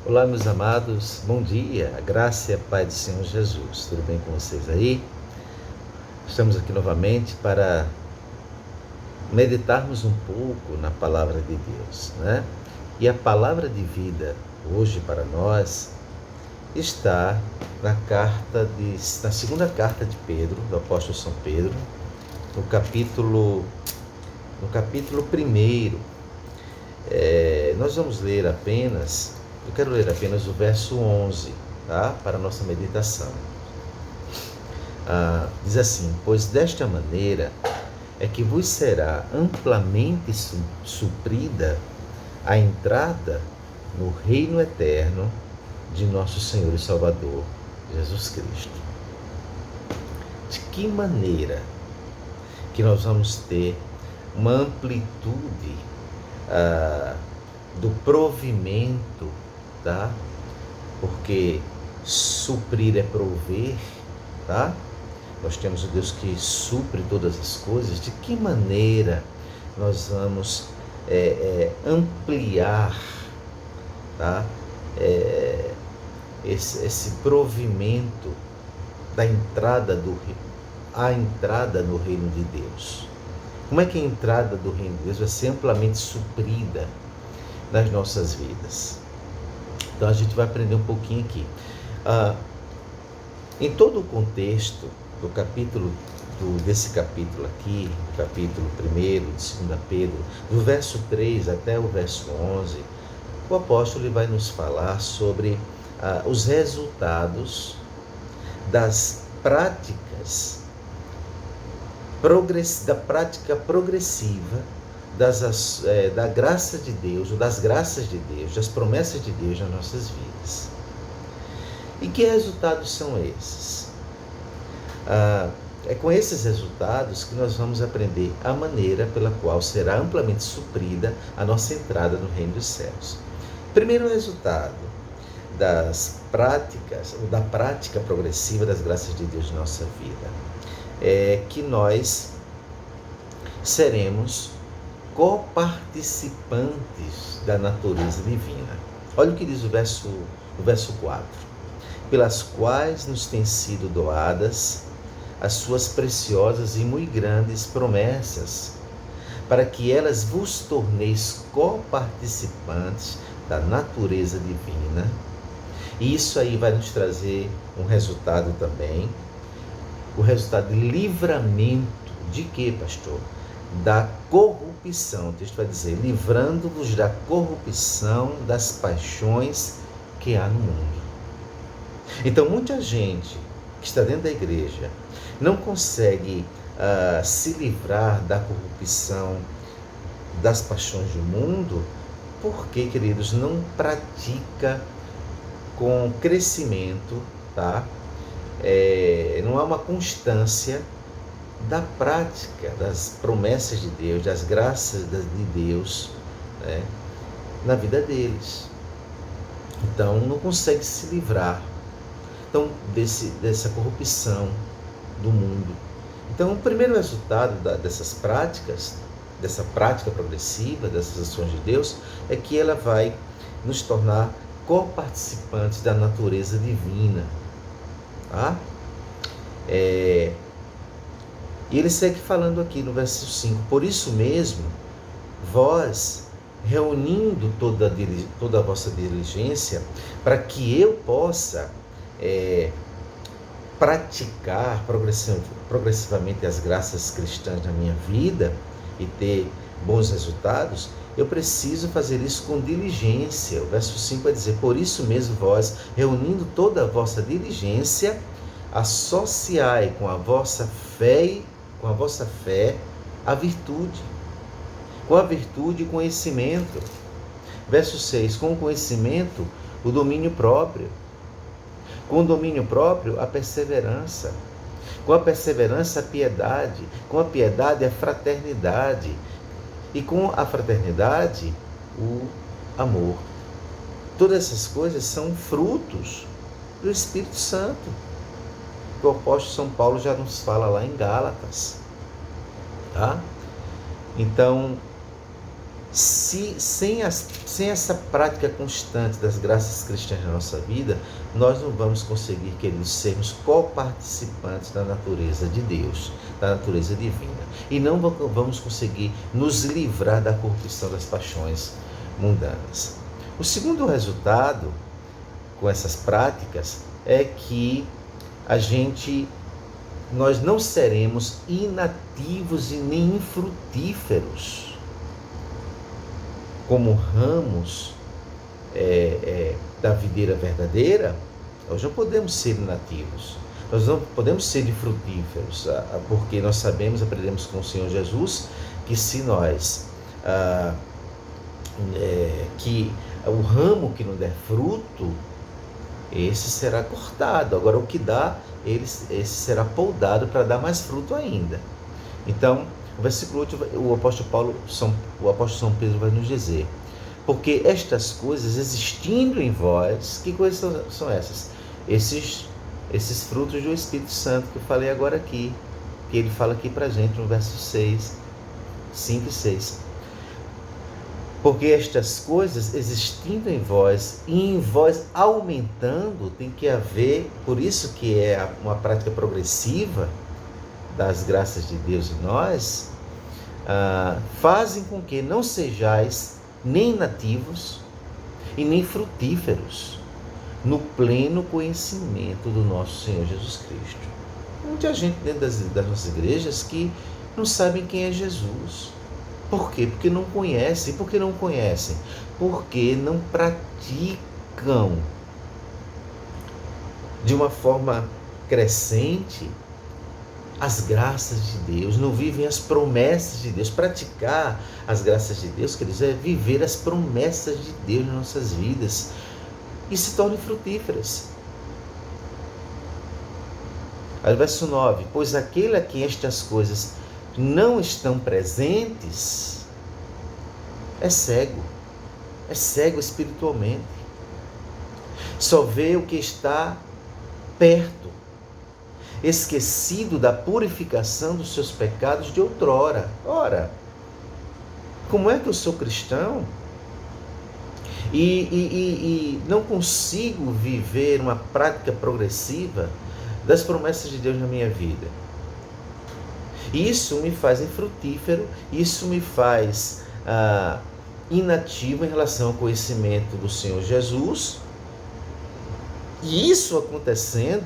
Olá, meus amados, bom dia, a graça e a paz do Senhor Jesus, tudo bem com vocês aí? Estamos aqui novamente para meditarmos um pouco na palavra de Deus, né? E a palavra de vida hoje para nós está na segunda carta de Pedro, do apóstolo São Pedro, no capítulo 1. Nós vamos ler eu quero ler apenas o verso 11, tá? Para a nossa meditação. Diz assim: pois desta maneira é que vos será amplamente suprida a entrada no reino eterno de nosso Senhor e Salvador, Jesus Cristo. De que maneira que nós vamos ter uma amplitude do provimento, tá? Porque suprir é prover, tá? Nós temos o Deus que supre todas as coisas. De que maneira nós vamos ampliar, tá? Esse provimento da entrada a entrada no reino de Deus. Como é que a entrada do reino de Deus vai ser amplamente suprida nas nossas vidas? Então a gente vai aprender um pouquinho aqui. Em todo o contexto desse capítulo aqui, capítulo 1 de 2 Pedro, do verso 3 até o verso 11, o apóstolo ele vai nos falar sobre os resultados das práticas da prática progressiva da graça de Deus, ou das graças de Deus, das promessas de Deus nas nossas vidas. E que resultados são esses? É com esses resultados que nós vamos aprender a maneira pela qual será amplamente suprida a nossa entrada no reino dos céus. Primeiro resultado da prática progressiva das graças de Deus na nossa vida é que nós seremos coparticipantes da natureza divina. Olha o que diz o verso 4. Pelas quais nos têm sido doadas as suas preciosas e muito grandes promessas, para que elas vos torneis coparticipantes da natureza divina. E isso aí vai nos trazer um resultado também, o resultado de livramento de quê, pastor? Da corrupção. O texto vai dizer: livrando-vos da corrupção das paixões que há no mundo. Então, muita gente que está dentro da igreja não consegue se livrar da corrupção das paixões do mundo, porque, queridos, não pratica com crescimento, tá? Não há uma constância da prática das promessas de Deus, das graças de Deus, né, na vida deles. Então, não consegue se livrar dessa corrupção do mundo. Então, o primeiro resultado dessas práticas, dessa prática progressiva, dessas ações de Deus, é que ela vai nos tornar coparticipantes da natureza divina. Tá? E ele segue falando aqui no verso 5: por isso mesmo, vós, reunindo toda a vossa diligência, para que eu possa praticar progressivamente as graças cristãs na minha vida e ter bons resultados, eu preciso fazer isso com diligência. O verso 5 vai dizer: por isso mesmo vós, reunindo toda a vossa diligência, associai com a vossa fé a virtude, com a virtude o conhecimento. Verso 6, com o conhecimento o domínio próprio, com o domínio próprio a perseverança, com a perseverança a piedade, com a piedade a fraternidade, e com a fraternidade o amor. Todas essas coisas são frutos do Espírito Santo, que o apóstolo São Paulo já nos fala lá em Gálatas, tá? Então, sem essa prática constante das graças cristãs na nossa vida, nós não vamos conseguir, queridos, sermos coparticipantes da natureza de Deus, da natureza divina. E não vamos conseguir nos livrar da corrupção das paixões mundanas. O segundo resultado com essas práticas é que nós não seremos inativos e nem infrutíferos como ramos da videira verdadeira. Nós não podemos ser inativos, nós não podemos ser infrutíferos, porque nós sabemos, aprendemos com o Senhor Jesus, que se nós, que o ramo que não der fruto, esse será cortado. Agora, o que dá, esse será poldado para dar mais fruto ainda. Então, o versículo 8, o apóstolo São Pedro vai nos dizer: porque estas coisas existindo em vós, que coisas são essas? Esses frutos do Espírito Santo que eu falei agora aqui, que ele fala aqui para a gente no verso 5 e 6. Porque estas coisas existindo em vós e em vós aumentando, tem que haver, por isso que é uma prática progressiva das graças de Deus em nós, fazem com que não sejais nem nativos e nem frutíferos no pleno conhecimento do nosso Senhor Jesus Cristo. Muita gente dentro das nossas igrejas que não sabem quem é Jesus. Por quê? Porque não conhecem. Por que não conhecem? Porque não praticam de uma forma crescente as graças de Deus, não vivem as promessas de Deus. Praticar as graças de Deus, quer dizer, é viver as promessas de Deus nas nossas vidas e se tornem frutíferas. Aí, verso 9: pois aquele a quem estas coisas não estão presentes é cego espiritualmente, só vê o que está perto, esquecido da purificação dos seus pecados de outrora. Ora, como é que eu sou cristão e não consigo viver uma prática progressiva das promessas de Deus na minha vida? Isso me faz infrutífero, isso me faz inativo em relação ao conhecimento do Senhor Jesus. E isso acontece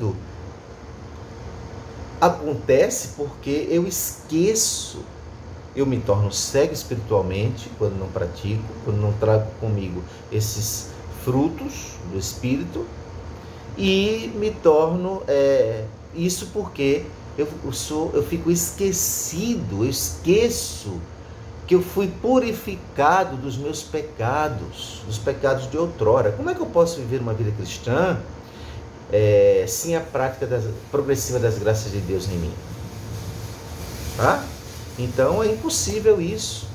porque eu esqueço, eu me torno cego espiritualmente quando não pratico, quando não trago comigo esses frutos do Espírito, e me torno isso porque eu fico esquecido, eu esqueço que eu fui purificado dos meus pecados, dos pecados de outrora. Como é que eu posso viver uma vida cristã sem a prática progressiva das graças de Deus em mim? Então é impossível isso.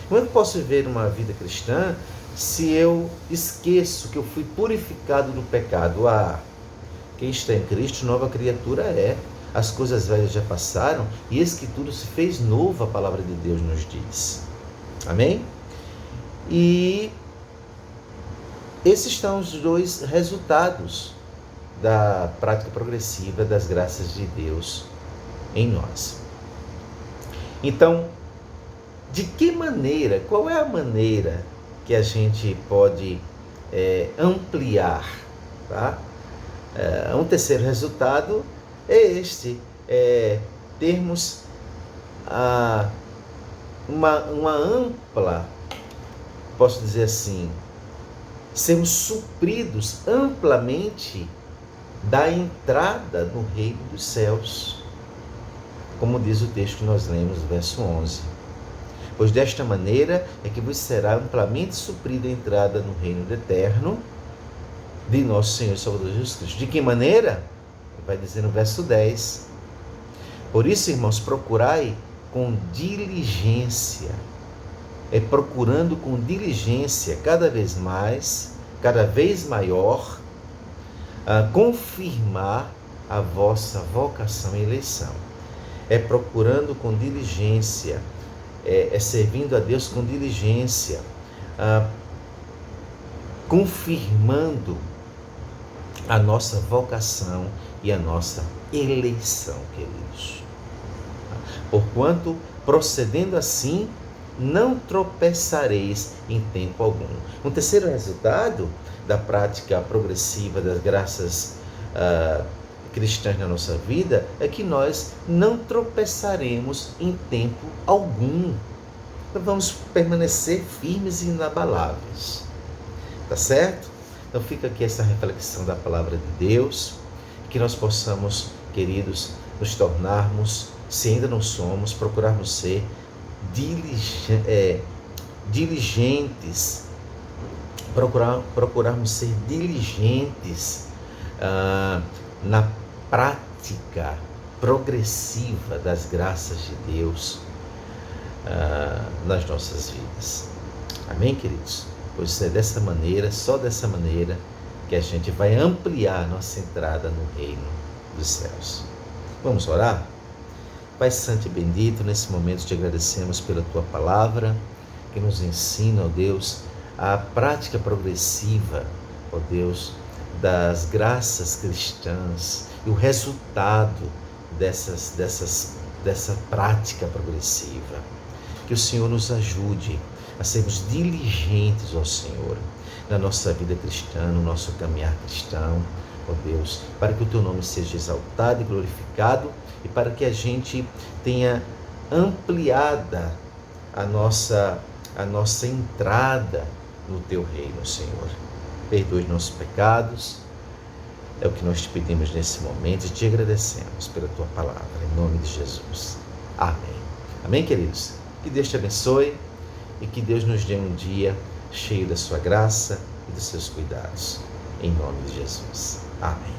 Como é que eu posso viver uma vida cristã se eu esqueço que eu fui purificado do pecado? Quem está em Cristo, nova criatura é. As coisas velhas já passaram e eis que tudo se fez novo, a palavra de Deus nos diz. Amém? E esses são os dois resultados da prática progressiva das graças de Deus em nós. Então, de que maneira, qual é a maneira que a gente pode ampliar? Um terceiro resultado é termos uma ampla, posso dizer assim, sermos supridos amplamente da entrada no reino dos céus, como diz o texto que nós lemos, verso 11. Pois desta maneira é que vos será amplamente suprida a entrada no reino eterno de nosso Senhor e Salvador Jesus Cristo. De que maneira? Vai dizer no verso 10. Por isso, irmãos, procurai com diligência. Procurando com diligência cada vez mais, cada vez maior, confirmar a vossa vocação e eleição. Procurando com diligência servindo a Deus com diligência, confirmando a nossa vocação e a nossa eleição, queridos. Porquanto, procedendo assim, não tropeçareis em tempo algum. Um terceiro resultado da prática progressiva das graças cristãs na nossa vida é que nós não tropeçaremos em tempo algum. Nós vamos permanecer firmes e inabaláveis. Tá certo? Então fica aqui essa reflexão da palavra de Deus, que nós possamos, queridos, nos tornarmos, se ainda não somos, procurarmos ser diligentes, procurarmos ser diligentes na prática progressiva das graças de Deus nas nossas vidas. Amém, queridos? Pois é dessa maneira, só dessa maneira, que a gente vai ampliar a nossa entrada no reino dos céus. Vamos orar? Pai Santo e bendito, nesse momento te agradecemos pela tua palavra, que nos ensina, ó Deus, a prática progressiva, ó Deus, das graças cristãs e o resultado dessa prática progressiva. Que o Senhor nos ajude a sermos diligentes, ó Senhor, na nossa vida cristã, no nosso caminhar cristão, ó Deus, para que o teu nome seja exaltado e glorificado e para que a gente tenha ampliada a nossa entrada no teu reino, Senhor. Perdoe nossos pecados, é o que nós te pedimos nesse momento e te agradecemos pela tua palavra, em nome de Jesus. Amém. Amém, queridos? Que Deus te abençoe e que Deus nos dê um dia cheio da sua graça e dos seus cuidados. Em nome de Jesus. Amém.